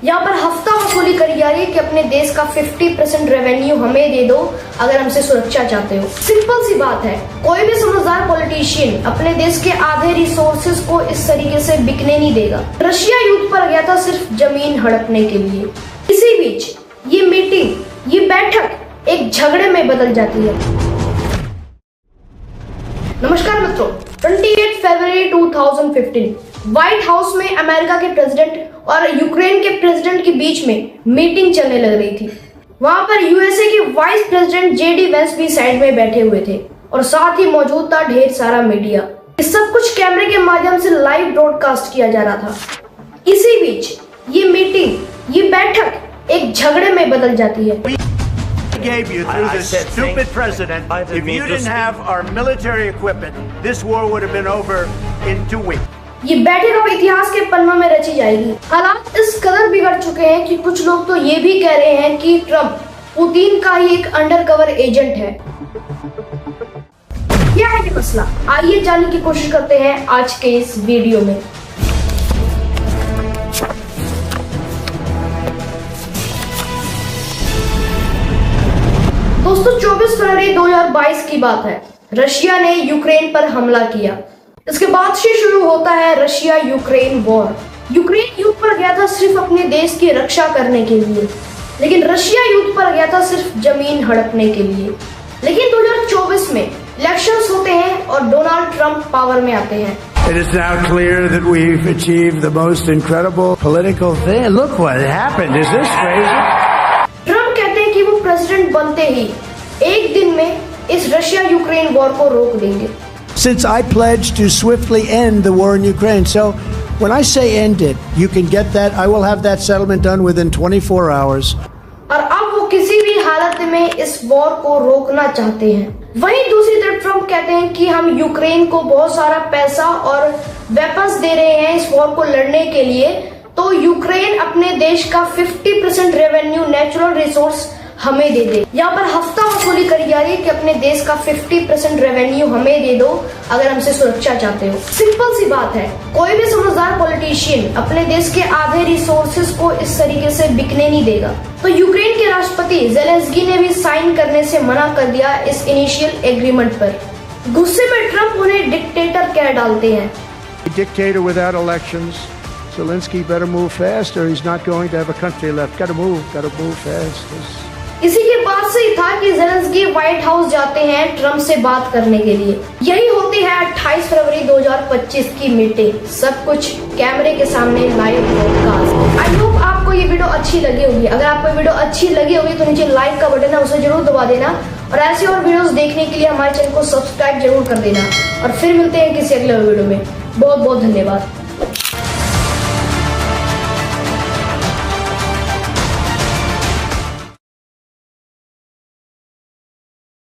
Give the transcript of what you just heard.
यहाँ पर हफ्ता वसूली करी जा रही है कि अपने देश का 50% रेवेन्यू हमें दे दो अगर हमसे सुरक्षा चाहते हो। सिंपल सी बात है, कोई भी समझदार पॉलिटिशियन अपने देश के आधे रिसोर्सेज को इस तरीके से बिकने नहीं देगा। रशिया युद्ध पर गया था सिर्फ जमीन हड़पने के लिए। इसी बीच ये मीटिंग, ये बैठक एक झगड़े में बदल जाती है। नमस्कार मित्रों, 28 फरवरी 2015 व्हाइट हाउस में अमेरिका के प्रेसिडेंट और यूक्रेन के प्रेसिडेंट के बीच में मीटिंग चलने लग रही थी। वहां पर यूएसए के वाइस प्रेसिडेंट जेडी वेंस भी साइड में बैठे हुए थे और साथ ही मौजूद था ढेर सारा मीडिया। इस सब कुछ कैमरे के माध्यम से लाइव ब्रॉडकास्ट किया जा रहा था। इसी बीच ये मीटिंग, ये बैठक एक झगड़े में बदल जाती है। Gave you through this stupid president. If you didn't have our military equipment, this war would have been over in 2 weeks. ये बैठक अब इतिहास के पन्नों में रची जाएगी। हालात इस कदर बिगड़ चुके हैं कि कुछ लोग तो ये भी कह रहे हैं कि ट्रम्प पुतिन का ही एक अंडरकवर एजेंट है। क्या है ये मसला? आइए जानने की कोशिश करते हैं आज के इस वीडियो में। दोस्तों, 24 फरवरी 2022 की बात है। रशिया ने यूक्रेन पर हमला किया। इसके बाद से शुरू होता है रशिया यूक्रेन वॉर। यूक्रेन युद्ध पर गया था सिर्फ अपने देश की रक्षा करने के लिए, लेकिन रशिया युद्ध पर गया था सिर्फ जमीन हड़पने के लिए। लेकिन 2024 में इलेक्शंस होते हैं और डोनाल्ड ट्रंप पावर में आते हैं। It is now clear that we've achieved the most incredible political thing. Look what happened. Is this crazy? Trump कहते हैं कि वो प्रेसिडेंट बनते ही एक दिन में इस रशिया यूक्रेन वॉर को रोक देंगे। Since I pledged to swiftly end the war in Ukraine, so when I say end it, you can get that. I will have that settlement done within 24 hours. और अब वो किसी भी हालत में इस वॉर को रोकना चाहते हैं। वहीं दूसरी तरफ ट्रंप कहते हैं कि हम यूक्रेन को बहुत सारा पैसा और वेपन्स दे रहे हैं इस वॉर को लड़ने के लिए, तो यूक्रेन अपने देश का 50% रेवेन्यू नेचुरल रिसोर्स हमें दे दे। यहाँ पर हफ्ता वसूली करी जा रही है कि अपने देश का 50% रेवेन्यू हमें दे दो अगर हमसे सुरक्षा चाहते हो। सिंपल सी बात है, कोई भी समझदार पॉलिटिशियन अपने देश के आधे रिसोर्सेज को इस तरीके से बिकने नहीं देगा। तो यूक्रेन के राष्ट्रपति ज़ेलेंस्की ने भी साइन करने से मना कर दिया इस इनिशियल एग्रीमेंट पर। गुस्से में ट्रंप उन्हें डिक्टेटर कह डालते हैं। Dictator without elections. Zelensky better move fast or he's not going to have a country left. Got to move fast. इसी के बाद से ही था कि ज़ेलेंस्की व्हाइट हाउस जाते हैं ट्रम्प से बात करने के लिए। यही होती है 28 फरवरी 2025 की मीटिंग। सब कुछ कैमरे के सामने लाइव ब्रॉडकास्ट। आई होप आपको ये वीडियो अच्छी लगी होगी। अगर आपको वीडियो अच्छी लगी होगी तो नीचे लाइक का बटन है, उसे जरूर दबा देना और ऐसे और वीडियोस देखने के लिए हमारे चैनल को सब्सक्राइब जरूर कर देना। और फिर मिलते हैं किसी अगले वीडियो में। बहुत बहुत धन्यवाद।